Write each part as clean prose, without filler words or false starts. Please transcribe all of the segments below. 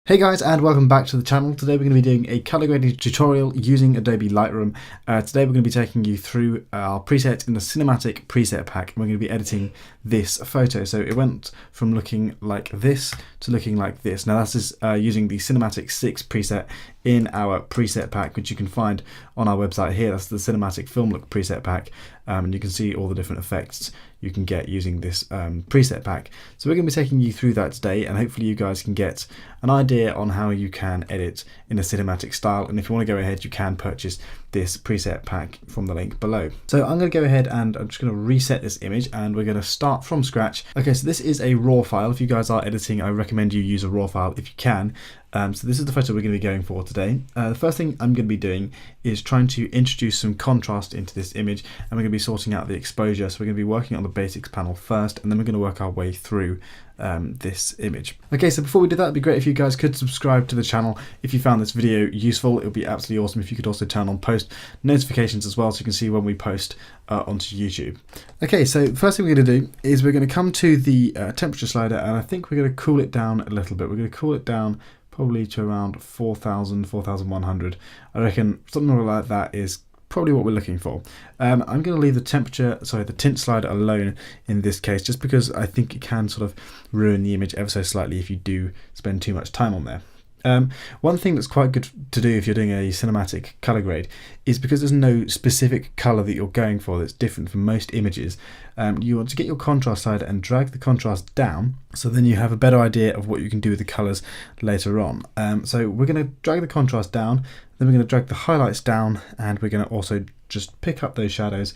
Hey guys, and welcome back to the channel. Today we're going to be doing a color grading tutorial using Adobe Lightroom. Today we're going to be taking you through our presets in the cinematic preset pack, and we're going to be editing this photo. So it went from looking like this to looking like this. Now this is using the Cinematic 6 preset in our preset pack, which you can find on our website here. That's the Cinematic Film Look preset pack, and you can see all the different effects you can get using this preset pack. So we're going to be taking you through that today, and hopefully you guys can get an idea on how you can edit in a cinematic style. And if you want to go ahead, you can purchase this preset pack from the link below. So I'm going to go ahead and I'm just going to reset this image, and we're going to start from scratch. Okay, so this is a raw file. If you guys are editing, I recommend you use a raw file if you can. So this is the photo we're going to be going for today. The first thing I'm going to be doing is trying to introduce some contrast into this image, and we're going to be sorting out the exposure. So we're going to be working on the basics panel first, and then we're going to work our way through this image. Okay, so before we do that, it'd be great if you guys could subscribe to the channel if you found this video useful. It would be absolutely awesome if you could also turn on post notifications as well, so you can see when we post onto YouTube. Okay, so the first thing we're going to do is we're going to come to the temperature slider, and I think we're going to cool it down a little bit. We're going to cool it down probably to around 4,000, 4,100. I reckon something like that is probably what we're looking for. I'm going to leave the tint slider alone in this case, just because I think it can sort of ruin the image ever so slightly if you do spend too much time on there. One thing that's quite good to do if you're doing a cinematic color grade is, because there's no specific color that you're going for that's different from most images, you want to get your contrast slider and drag the contrast down, so then you have a better idea of what you can do with the colors later on. So we're going to drag the contrast down, then we're going to drag the highlights down, and we're going to also just pick up those shadows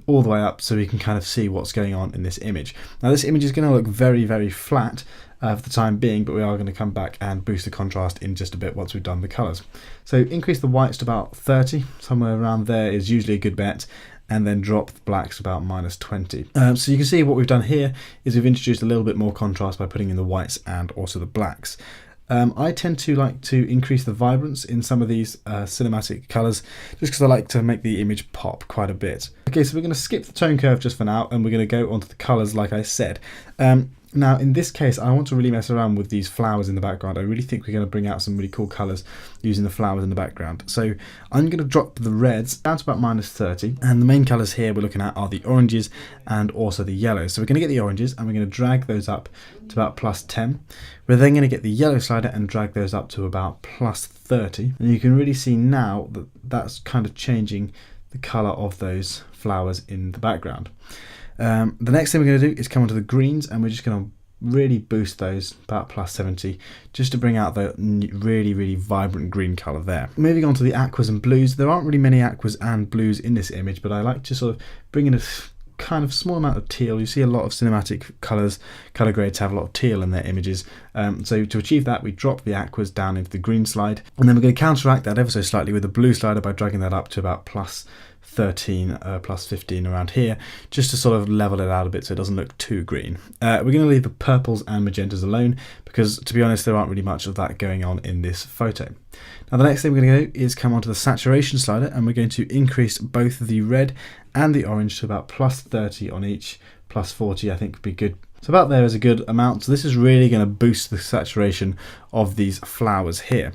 all the way up so we can kind of see what's going on in this image. Now this image is going to look very, very flat for the time being, but we are going to come back and boost the contrast in just a bit once we've done the colours. So increase the whites to about 30, somewhere around there is usually a good bet, and then drop the blacks to about -20. So you can see what we've done here is we've introduced a little bit more contrast by putting in the whites and also the blacks. I tend to like to increase the vibrance in some of these cinematic colours, just because I like to make the image pop quite a bit. Okay, so we're going to skip the tone curve just for now, and we're going to go onto the colours like I said. Now in this case, I want to really mess around with these flowers in the background. I really think we're going to bring out some really cool colours using the flowers in the background. So I'm going to drop the reds down to about -30, and the main colours here we're looking at are the oranges and also the yellows. So we're going to get the oranges and we're going to drag those up to about +10. We're then going to get the yellow slider and drag those up to about +30. And you can really see now that that's kind of changing the colour of those flowers in the background. The next thing we're going to do is come onto the greens, and we're just going to really boost those about +70, just to bring out the really, really vibrant green colour there. Moving on to the aquas and blues. There aren't really many aquas and blues in this image, but I like to sort of bring in a kind of small amount of teal. You see a lot of cinematic color grades have a lot of teal in their images. So to achieve that, we drop the aquas down into the green slide, and then we're going to counteract that ever so slightly with the blue slider by dragging that up to about +13, +15 around here, just to sort of level it out a bit so it doesn't look too green. We're going to leave the purples and magentas alone, because to be honest there aren't really much of that going on in this photo. Now the next thing we're going to do is come onto the saturation slider, and we're going to increase both the red and the orange to about +30 on each. +40 I think would be good. So about there is a good amount. So this is really going to boost the saturation of these flowers here.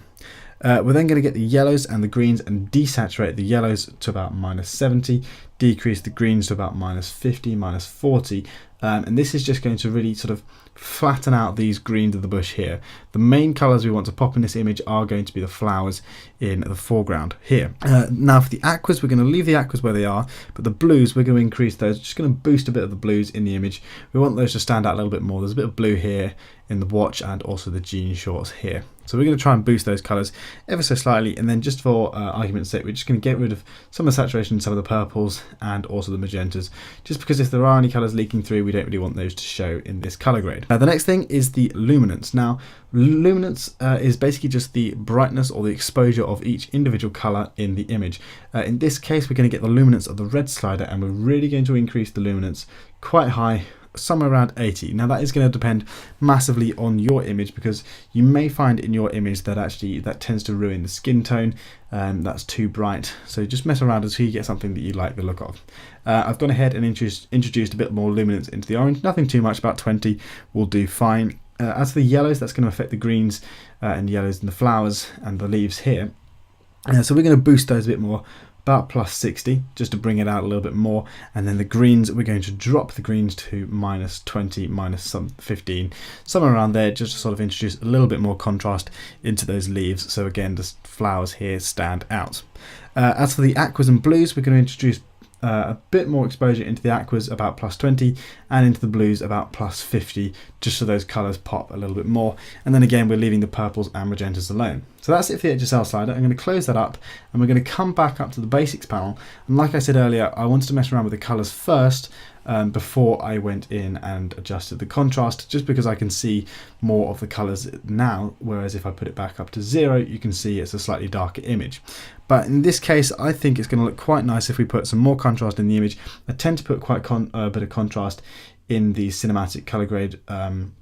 We're then going to get the yellows and the greens and desaturate the yellows to about -70, decrease the greens to about -50, -40, and this is just going to really sort of flatten out these greens of the bush here. The main colours we want to pop in this image are going to be the flowers in the foreground here. Now for the aquas, we're going to leave the aquas where they are, but the blues, we're going to increase those. Just going to boost a bit of the blues in the image. We want those to stand out a little bit more. There's a bit of blue here in the watch and also the jean shorts here. So we're going to try and boost those colours ever so slightly, and then just for argument's sake, we're just going to get rid of some of the saturation, some of the purples and also the magentas, just because if there are any colours leaking through, we don't really want those to show in this colour grade. The next thing is the luminance. Now luminance is basically just the brightness or the exposure of each individual colour in the image. In this case we're going to get the luminance of the red slider, and we're really going to increase the luminance quite high, somewhere around 80. Now that is going to depend massively on your image, because you may find in your image that actually that tends to ruin the skin tone, that's too bright. So just mess around until you get something that you like the look of. I've gone ahead and introduced a bit more luminance into the orange, nothing too much, about 20 will do fine. As for the yellows, that's going to affect the greens and yellows in the flowers and the leaves here. So we're going to boost those a bit more, about plus 60, just to bring it out a little bit more. And then the greens, we're going to drop the greens to minus 20, minus some 15, somewhere around there, just to sort of introduce a little bit more contrast into those leaves. So again, the flowers here stand out. As for the aquas and blues, we're going to introduce a bit more exposure into the aquas, about plus 20, and into the blues about plus 50, just so those colours pop a little bit more. And then again, we're leaving the purples and magentas alone. So that's it for the HSL slider. I'm going to close that up, and we're going to come back up to the basics panel. And like I said earlier, I wanted to mess around with the colours first before I went in and adjusted the contrast, just because I can see more of the colours now, whereas if I put it back up to 0, you can see it's a slightly darker image. But in this case, I think it's going to look quite nice if we put some more contrast in the image. I tend to put quite a bit of contrast in the cinematic color grade,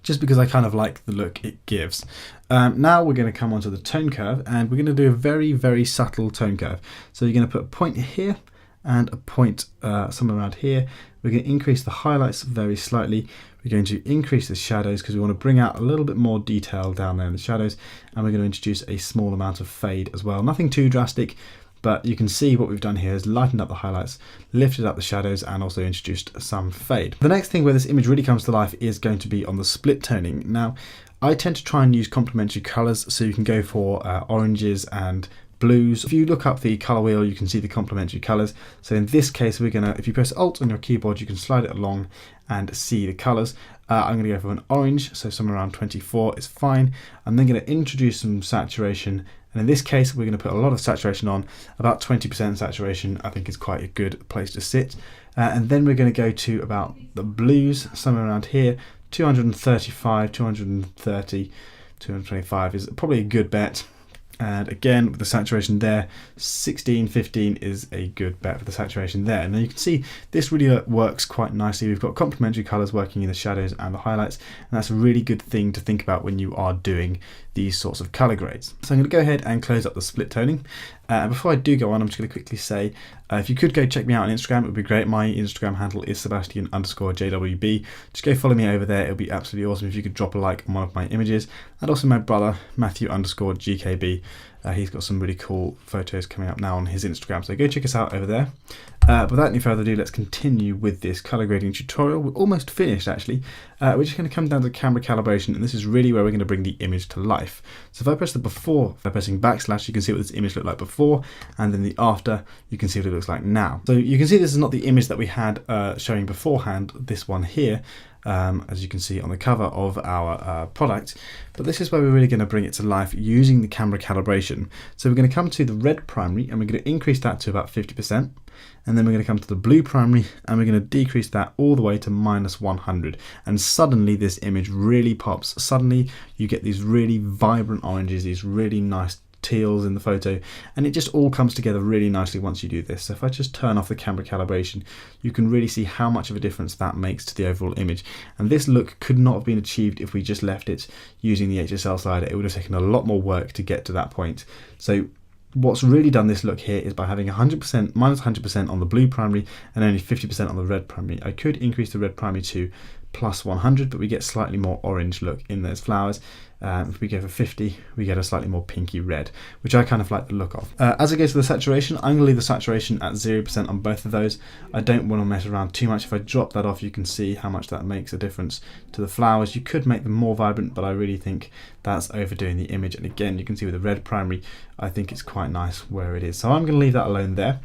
just because I kind of like the look it gives. Now we're going to come onto the tone curve, and we're going to do a very, very subtle tone curve. So you're going to put a point here and a point somewhere around here. We're going to increase the highlights very slightly. We're going to increase the shadows because we want to bring out a little bit more detail down there in the shadows, and we're going to introduce a small amount of fade as well. Nothing too drastic, but you can see what we've done here is lightened up the highlights, lifted up the shadows, and also introduced some fade. The next thing where this image really comes to life is going to be on the split toning. Now, I tend to try and use complementary colors, so you can go for oranges and blues. If you look up the color wheel, you can see the complementary colors. So in this case, we're gonna, if you press Alt on your keyboard, you can slide it along and see the colors. I'm gonna go for an orange, so somewhere around 24 is fine. I'm then gonna introduce some saturation, and in this case, we're gonna put a lot of saturation on. About 20% saturation, I think, is quite a good place to sit. And then we're gonna go to about the blues, somewhere around here. 235, 230, 225 is probably a good bet. And again, with the saturation there, 16, 15 is a good bet for the saturation there. And then you can see this really works quite nicely. We've got complementary colors working in the shadows and the highlights. And that's a really good thing to think about when you are doing these sorts of color grades. So I'm going to go ahead and close up the split toning. Before I do go on, I'm just going to quickly say, if you could go check me out on Instagram, it would be great. My Instagram handle is Sebastian_JWB. Just go follow me over there. It would be absolutely awesome if you could drop a like on one of my images. And also my brother, Matthew_GKB. He's got some really cool photos coming up now on his Instagram, so go check us out over there. Without any further ado, let's continue with this color grading tutorial. We're almost finished actually. We're just going to come down to camera calibration, and this is really where we're going to bring the image to life. So if I press the before by pressing backslash, you can see what this image looked like before, and then the after, you can see what it looks like now. So you can see this is not the image that we had showing beforehand, this one here. As you can see on the cover of our product, but this is where we're really going to bring it to life using the camera calibration. So we're going to come to the red primary, and we're going to increase that to about 50%, and then we're going to come to the blue primary, and we're going to decrease that all the way to -100, and suddenly this image really pops. Suddenly you get these really vibrant oranges, these really nice teals in the photo, and it just all comes together really nicely once you do this. So if I just turn off the camera calibration, you can really see how much of a difference that makes to the overall image. And this look could not have been achieved if we just left it using the HSL slider. It would have taken a lot more work to get to that point. So what's really done this look here is by having 100%, -100% on the blue primary and only 50% on the red primary. I could increase the red primary to +100, but we get slightly more orange look in those flowers. If we go for 50, we get a slightly more pinky red, which I kind of like the look of. As I go to the saturation, I'm going to leave the saturation at 0% on both of those. I don't want to mess around too much. If I drop that off, you can see how much that makes a difference to the flowers. You could make them more vibrant, but I really think that's overdoing the image. And again, you can see with the red primary, I think it's quite nice where it is. So I'm going to leave that alone there.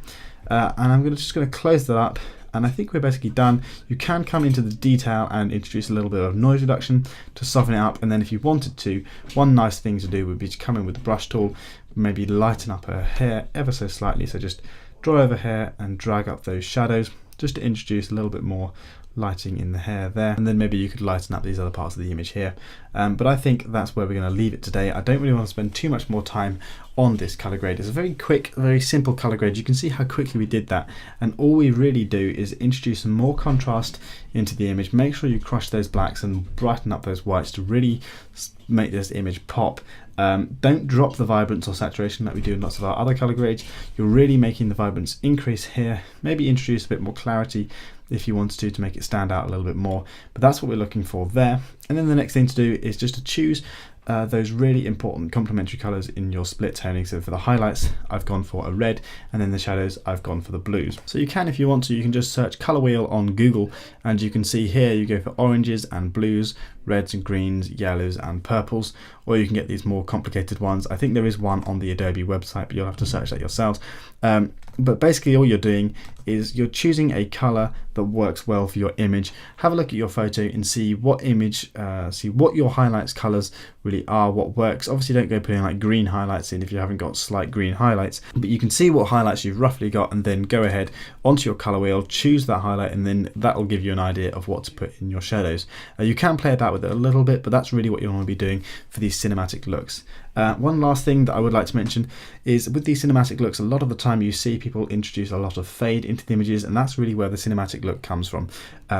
And I'm just going to close that up. And I think we're basically done. You can come into the detail and introduce a little bit of noise reduction to soften it up. And then if you wanted to, one nice thing to do would be to come in with the brush tool, maybe lighten up her hair ever so slightly. So just draw over hair and drag up those shadows just to introduce a little bit more lighting in the hair there, and then maybe you could lighten up these other parts of the image here. But I think that's where we're going to leave it today. I don't really want to spend too much more time on this color grade. It's a very quick, very simple color grade. You can see how quickly we did that, and all we really do is introduce some more contrast into the image. Make sure you crush those blacks and brighten up those whites to really make this image pop. Don't drop the vibrance or saturation like we do in lots of our other color grades. You're really making the vibrance increase here. Maybe introduce a bit more clarity if you wanted to make it stand out a little bit more, but that's what we're looking for there. And then the next thing to do is just to choose those really important complementary colors in your split toning. So for the highlights, I've gone for a red, and then the shadows, I've gone for the blues. So you can, if you want to, you can just search color wheel on Google, and you can see here you go for oranges and blues, reds and greens, yellows and purples, or you can get these more complicated ones. I think there is one on the Adobe website, but you'll have to search that yourselves. But basically all you're doing is you're choosing a color that works well for your image. Have a look at your photo and see what image, see what your highlights colors really are, what works. Obviously don't go putting like green highlights in if you haven't got slight green highlights, but you can see what highlights you've roughly got, and then go ahead onto your color wheel, choose that highlight, and then that will give you an idea of what to put in your shadows. You can play about with it a little bit, but that's really what you want to be doing for these cinematic looks. One last thing that I would like to mention is with these cinematic looks, a lot of the time you see people introduce a lot of fade into the images, and that's really where the cinematic look comes from,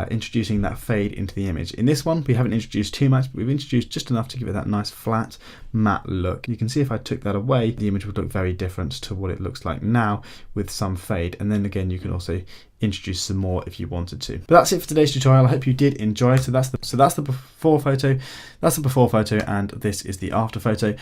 introducing that fade into the image. In this one, we haven't introduced too much, but we've introduced just enough to give it that nice flat matte look. You can see if I took that away, the image would look very different to what it looks like now with some fade. And then again, you can also introduce some more if you wanted to. But that's it for today's tutorial. I hope you did enjoy. So that's the before photo, and this is the after photo.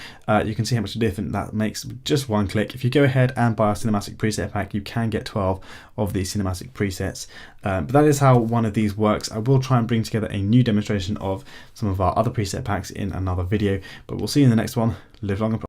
You can see how much different that makes with just one click. If you go ahead and buy a cinematic preset pack, you can get 12 of these cinematic presets. But that is how one of these works. I will try and bring together a new demonstration of some of our other preset packs in another video, but we'll see you in the next one. Live long and prosper.